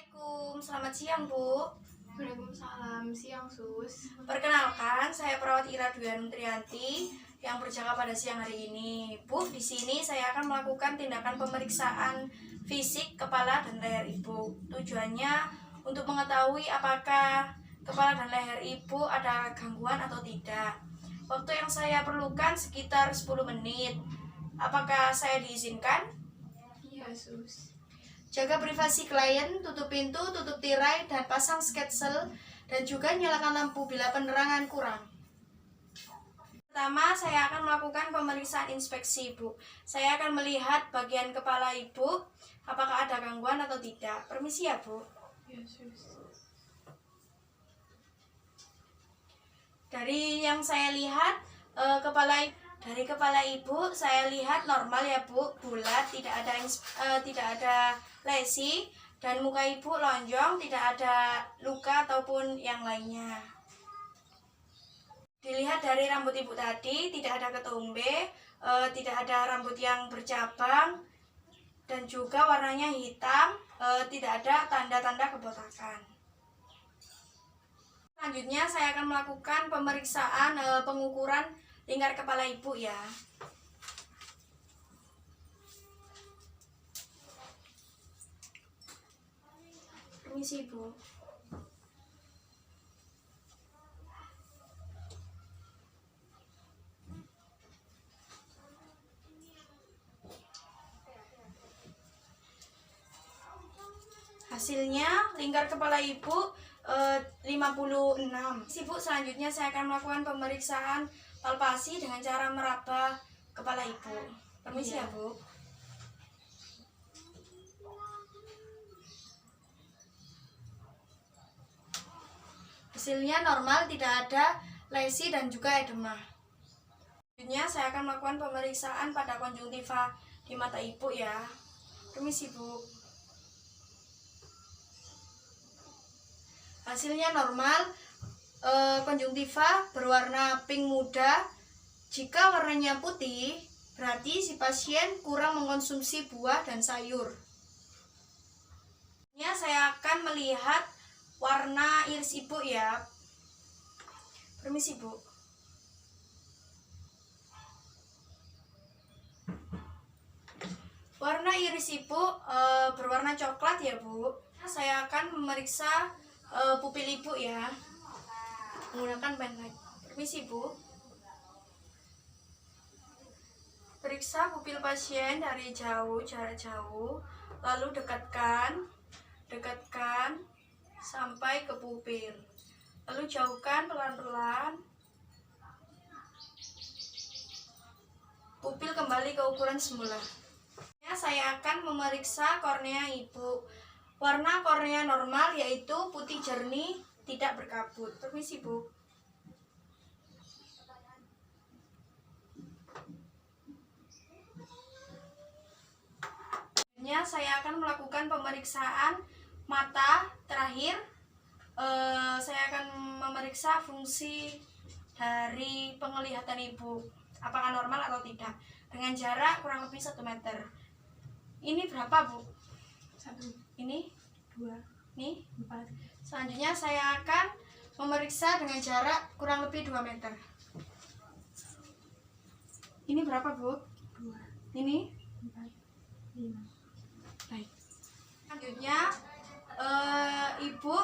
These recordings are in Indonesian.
Assalamualaikum, selamat siang Bu. Waalaikumsalam, siang Sus. Perkenalkan, saya perawat Ira Dwi Trianti yang berjaga pada siang hari ini. Bu, di sini saya akan melakukan tindakan pemeriksaan fisik kepala dan leher Ibu. Tujuannya untuk mengetahui apakah kepala dan leher Ibu ada gangguan atau tidak. Waktu yang saya perlukan sekitar 10 menit. Apakah saya diizinkan? Iya Sus. Jaga privasi klien, tutup pintu, tutup tirai, dan pasang sketsel, dan juga nyalakan lampu bila penerangan kurang. Pertama, saya akan melakukan pemeriksaan inspeksi, Bu. Saya akan melihat bagian kepala Ibu, apakah ada gangguan atau tidak. Permisi ya, Bu. Iya Sus. Dari yang saya lihat, dari kepala Ibu saya lihat normal ya Bu, bulat, tidak ada lesi, dan muka Ibu lonjong, tidak ada luka ataupun yang lainnya. Dilihat dari rambut Ibu tadi, tidak ada ketombe, tidak ada rambut yang bercabang, dan juga warnanya hitam, tidak ada tanda-tanda kebotakan. Selanjutnya saya akan melakukan pemeriksaan pengukuran lingkar kepala Ibu ya. Permisi Ibu. Hasilnya lingkar kepala Ibu 56. Ibu, selanjutnya saya akan melakukan pemeriksaan palpasi dengan cara meraba kepala Ibu. Permisi ya, Bu. Hasilnya normal, tidak ada lesi dan juga edema. Selanjutnya saya akan melakukan pemeriksaan pada konjungtiva di mata Ibu ya. Permisi, Bu. Hasilnya normal, konjungtiva berwarna pink muda. Jika warnanya putih, berarti si pasien kurang mengkonsumsi buah dan sayur. Saya akan melihat warna iris Ibu ya. Permisi Bu. Warna iris Ibu berwarna coklat ya Bu. Saya akan memeriksa pupil Ibu ya, menggunakan pen light. Permisi Bu. Periksa pupil pasien dari jauh, jarak jauh, lalu dekatkan sampai ke pupil, lalu jauhkan pelan-pelan. Pupil kembali ke ukuran semula. Saya akan memeriksa kornea Ibu. Warna kornea normal yaitu putih jernih, tidak berkabut. Permisi Bu. Saya akan melakukan pemeriksaan mata terakhir. Saya akan memeriksa fungsi dari penglihatan Ibu, apakah normal atau tidak, dengan jarak kurang lebih 1 meter. Ini berapa Bu? 1, Ini 2, nih 4. Selanjutnya saya akan memeriksa dengan jarak kurang lebih 2 meter. Ini berapa Bu? 2, Ini 4, 5. baik. Selanjutnya Ibu,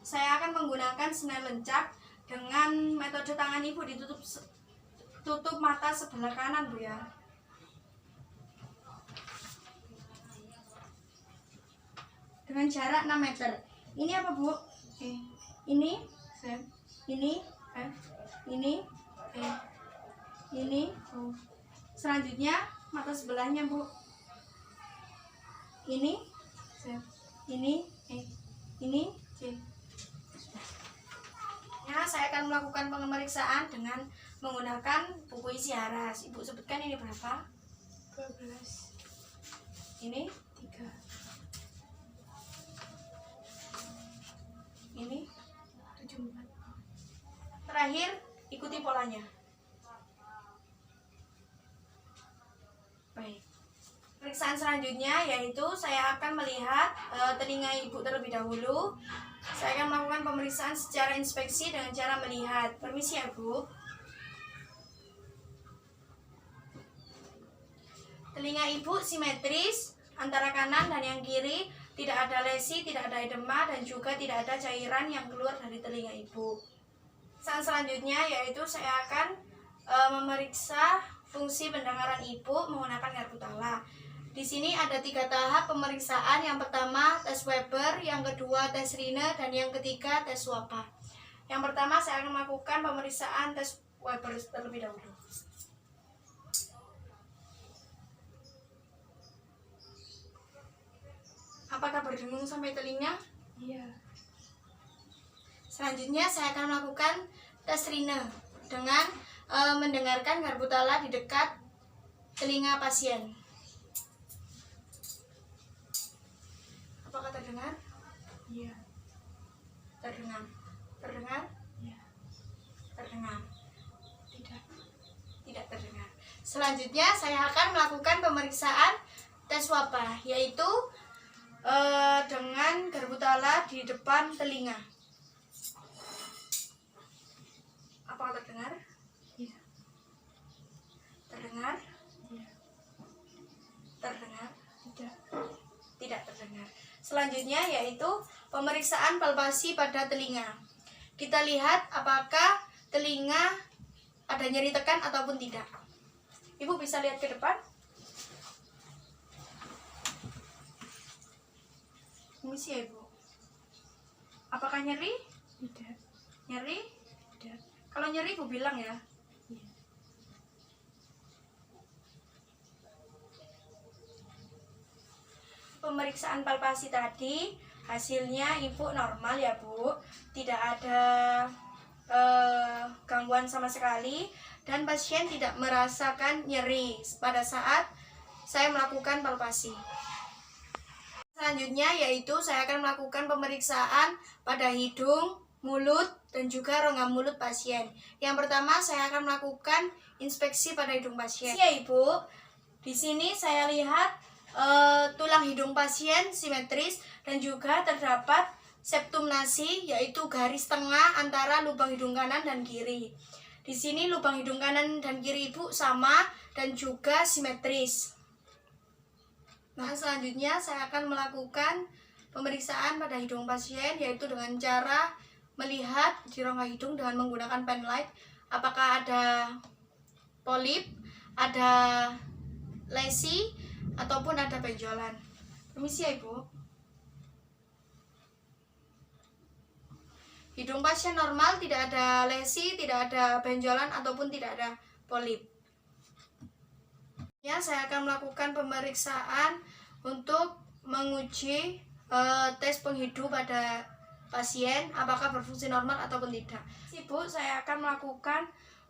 saya akan menggunakan senar lencak dengan metode tangan Ibu tutup mata sebelah kanan Bu ya. Dengan jarak 6 meter. Ini apa Bu? Ini Z, ini F, ini E, ini O. Selanjutnya mata sebelahnya Bu. Ini Z, ini E, ini C. Ya, saya akan melakukan pemeriksaan dengan menggunakan buku isi haras. Ibu sebutkan ini berapa? 12, Ini 3, ini 74. terakhir, ikuti polanya. Baik. Pemeriksaan selanjutnya yaitu saya akan melihat telinga ibu terlebih dahulu. Saya akan melakukan pemeriksaan secara inspeksi dengan cara melihat. Permisi ya Bu. Telinga ibu simetris antara kanan dan yang kiri, tidak ada lesi, tidak ada edema, dan juga tidak ada cairan yang keluar dari telinga ibu. Pemeriksaan selanjutnya yaitu saya akan memeriksa fungsi pendengaran ibu menggunakan garpu tala. Di sini ada 3 tahap pemeriksaan. Yang pertama tes Weber, yang kedua tes Rine, dan yang ketiga tes Wapa. Yang pertama saya akan melakukan pemeriksaan tes Weber terlebih dahulu. Apakah berdengung sampai telinga? Iya. Selanjutnya saya akan melakukan tes Rine dengan mendengarkan garpu tala di dekat telinga pasien. Apakah terdengar? Iya. Terdengar. Terdengar? Iya. Terdengar. Tidak. Tidak terdengar. Selanjutnya saya akan melakukan pemeriksaan tes Wapa, yaitu dengan garpu tala di depan telinga. Apakah terdengar? Iya. Terdengar? Iya. Terdengar? Tidak. Tidak terdengar. Selanjutnya yaitu pemeriksaan palpasi pada telinga. Kita lihat apakah telinga ada nyeri tekan ataupun tidak. Ibu bisa lihat ke depan. Permisi ya Ibu. Apakah nyeri? Tidak. Nyeri? Tidak. Kalau nyeri Ibu bilang ya. Iya. Pemeriksaan palpasi tadi hasilnya ibu normal ya Bu, tidak ada gangguan sama sekali, dan pasien tidak merasakan nyeri pada saat saya melakukan palpasi. Selanjutnya yaitu saya akan melakukan pemeriksaan pada hidung, mulut, dan juga rongga mulut pasien. Yang pertama saya akan melakukan inspeksi pada hidung pasien. Ya Ibu, di sini saya lihat tulang hidung pasien simetris dan juga terdapat septum nasi, yaitu garis tengah antara lubang hidung kanan dan kiri. Di sini lubang hidung kanan dan kiri ibu sama dan juga simetris. Nah, selanjutnya saya akan melakukan pemeriksaan pada hidung pasien, yaitu dengan cara melihat di rongga hidung dengan menggunakan pen light apakah ada polip, ada lesi, ataupun ada benjolan. Permisi ya Ibu. Hidung pasien normal, tidak ada lesi, tidak ada benjolan, ataupun tidak ada polip. Ya, saya akan melakukan pemeriksaan untuk menguji tes penghidu pada pasien apakah berfungsi normal ataupun tidak. Ibu, saya akan melakukan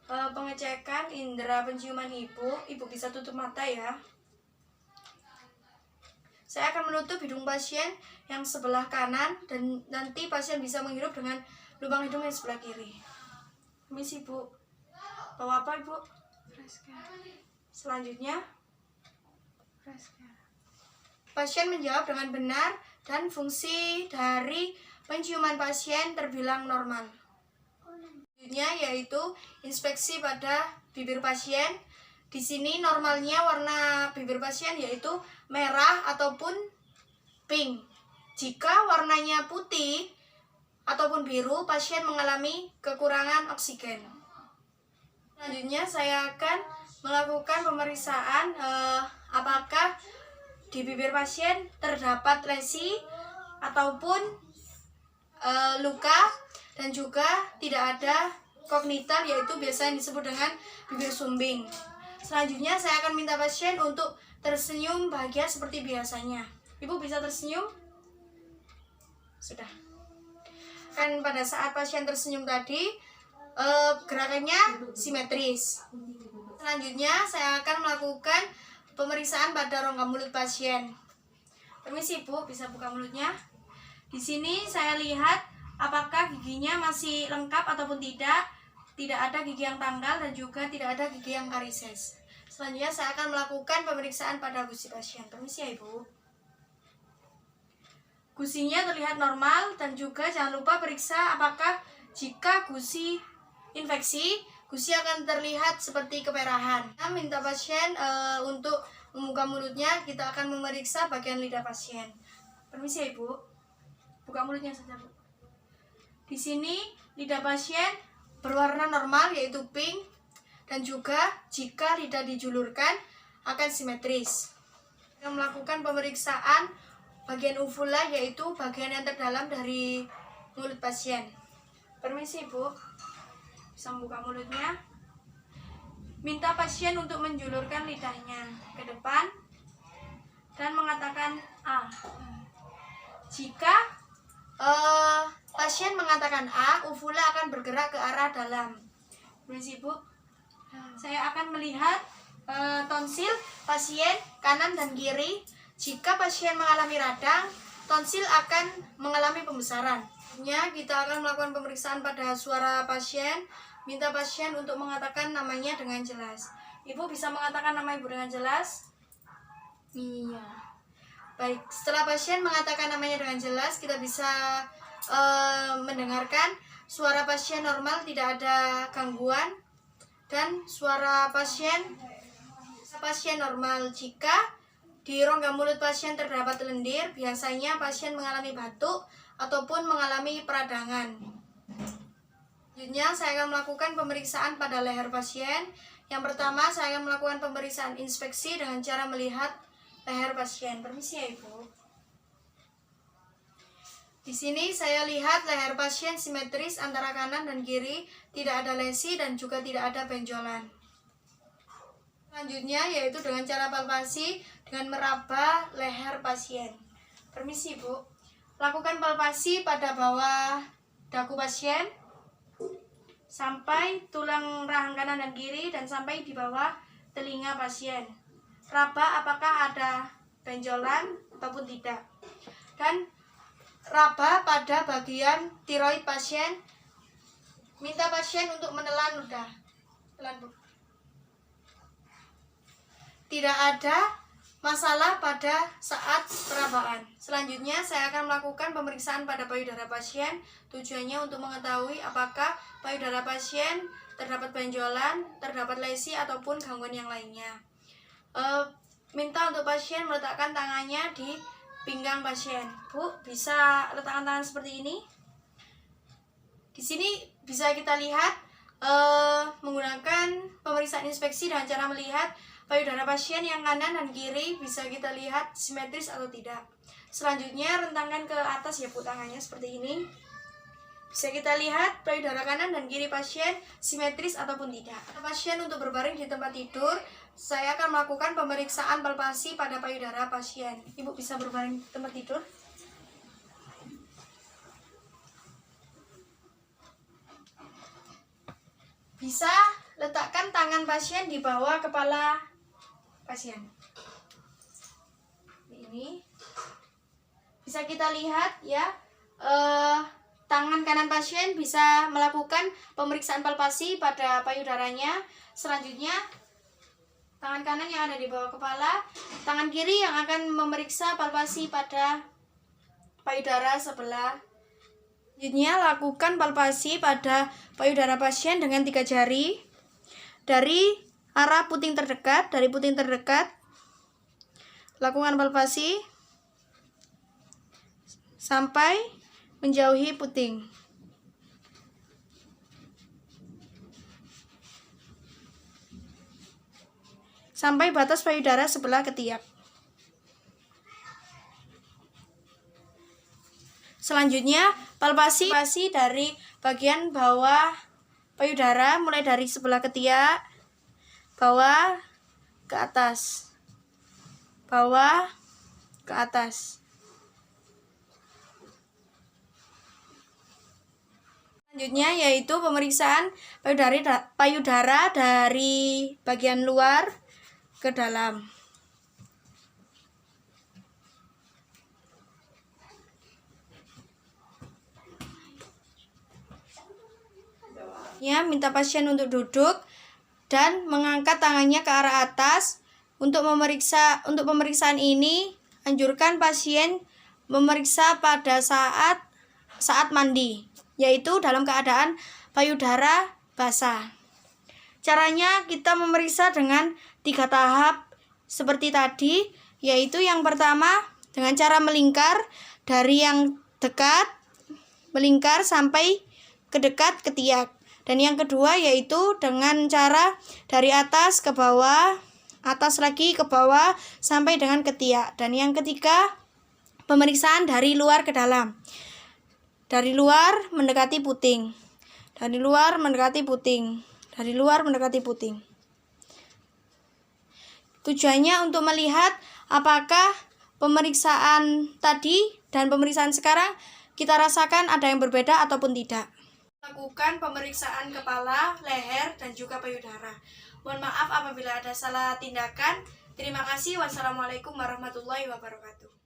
pengecekan indera penciuman ibu. Ibu bisa tutup mata ya. Saya akan menutup hidung pasien yang sebelah kanan dan nanti pasien bisa menghirup dengan lubang hidung yang sebelah kiri. Permisi Bu. Bawa apa Ibu? Fraska. Selanjutnya, Fraska. pasien menjawab dengan benar dan fungsi dari penciuman pasien terbilang normal. Selanjutnya yaitu inspeksi pada bibir pasien. Di sini normalnya warna bibir pasien yaitu merah ataupun pink. Jika warnanya putih ataupun biru, pasien mengalami kekurangan oksigen. Selanjutnya saya akan melakukan pemeriksaan apakah di bibir pasien terdapat lesi ataupun luka, dan juga tidak ada kognital, yaitu biasa yang disebut dengan bibir sumbing. Selanjutnya saya akan minta pasien untuk tersenyum bahagia seperti biasanya. Ibu bisa tersenyum? Sudah. Kan pada saat pasien tersenyum tadi gerakannya simetris. Selanjutnya saya akan melakukan pemeriksaan pada rongga mulut pasien. Permisi Bu, bisa buka mulutnya. Di sini saya lihat apakah giginya masih lengkap ataupun tidak. Tidak ada gigi yang tanggal dan juga tidak ada gigi yang karises. Selanjutnya saya akan melakukan pemeriksaan pada gusi pasien. Permisi ya Ibu. Gusinya terlihat normal dan juga jangan lupa periksa apakah jika gusi infeksi, gusi akan terlihat seperti keperahan. Kita minta pasien untuk membuka mulutnya, kita akan memeriksa bagian lidah pasien. Permisi ya Ibu. Buka mulutnya saja Bu. Di sini lidah pasien berwarna normal yaitu pink dan juga jika lidah dijulurkan akan simetris. Kita melakukan pemeriksaan bagian uvula yaitu bagian yang terdalam dari mulut pasien. Permisi Bu. Bisa membuka mulutnya. Minta pasien untuk menjulurkan lidahnya ke depan dan mengatakan A. Jika pasien mengatakan A, uvula akan bergerak ke arah dalam. Permisi Bu. Saya akan melihat tonsil pasien kanan dan kiri. Jika pasien mengalami radang, tonsil akan mengalami pembesaran. Kita akan melakukan pemeriksaan pada suara pasien. Minta pasien untuk mengatakan namanya dengan jelas. Ibu bisa mengatakan nama Ibu dengan jelas? Iya. Baik, setelah pasien mengatakan namanya dengan jelas, kita bisa mendengarkan suara pasien normal, tidak ada gangguan. Dan suara pasien normal. Jika di rongga mulut pasien terdapat lendir, biasanya pasien mengalami batuk ataupun mengalami peradangan. Selanjutnya saya akan melakukan pemeriksaan pada leher pasien. Yang pertama saya akan melakukan pemeriksaan inspeksi dengan cara melihat leher pasien. Permisi ya Ibu. Di sini saya lihat leher pasien simetris antara kanan dan kiri, tidak ada lesi dan juga tidak ada benjolan. Selanjutnya yaitu dengan cara palpasi dengan meraba leher pasien. Permisi Bu. Lakukan palpasi pada bawah dagu pasien sampai tulang rahang kanan dan kiri dan sampai di bawah telinga pasien. Raba apakah ada benjolan ataupun tidak. Dan raba pada bagian tiroid pasien. Minta pasien untuk menelan ludah. Telan Bu. Tidak ada masalah pada saat perabaan. Selanjutnya saya akan melakukan pemeriksaan pada payudara pasien. Tujuannya untuk mengetahui apakah payudara pasien terdapat benjolan, terdapat lesi ataupun gangguan yang lainnya. Minta untuk pasien meletakkan tangannya di pinggang pasien. Bu, bisa letakkan tangan seperti ini. Di sini bisa kita lihat menggunakan pemeriksaan inspeksi dengan cara melihat payudara pasien yang kanan dan kiri bisa kita lihat simetris atau tidak. Selanjutnya rentangkan ke atas ya Bu tangannya seperti ini. Bisa kita lihat payudara kanan dan kiri pasien simetris ataupun tidak. Pasien untuk berbaring di tempat tidur, saya akan melakukan pemeriksaan palpasi pada payudara pasien. Ibu bisa berbaring di tempat tidur. Bisa letakkan tangan pasien di bawah kepala pasien. Ini bisa kita lihat ya, tangan kanan pasien bisa melakukan pemeriksaan palpasi pada payudaranya. Selanjutnya tangan kanan yang ada di bawah kepala, tangan kiri yang akan memeriksa palpasi pada payudara sebelah. Selanjutnya lakukan palpasi pada payudara pasien dengan 3 jari dari arah puting terdekat, lakukan palpasi sampai menjauhi puting. Sampai batas payudara sebelah ketiak. Selanjutnya palpasi dari bagian bawah payudara mulai dari sebelah ketiak, bawah ke atas, bawah ke atas. Selanjutnya yaitu pemeriksaan payudara dari bagian luar ke dalam. Ya, minta pasien untuk duduk dan mengangkat tangannya ke arah atas. Untuk pemeriksaan ini, anjurkan pasien memeriksa pada saat mandi, yaitu dalam keadaan payudara basah. Caranya kita memeriksa dengan 3 tahap seperti tadi, yaitu yang pertama dengan cara melingkar dari yang dekat, melingkar sampai ke dekat ketiak. Dan yang kedua yaitu dengan cara dari atas ke bawah, atas lagi ke bawah sampai dengan ketiak. Dan yang ketiga, pemeriksaan dari luar ke dalam. Dari luar mendekati puting. Dari luar mendekati puting. Dari luar mendekati puting. Tujuannya untuk melihat apakah pemeriksaan tadi dan pemeriksaan sekarang kita rasakan ada yang berbeda ataupun tidak. Lakukan pemeriksaan kepala, leher, dan juga payudara. Mohon maaf apabila ada salah tindakan. Terima kasih. Wassalamualaikum warahmatullahi wabarakatuh.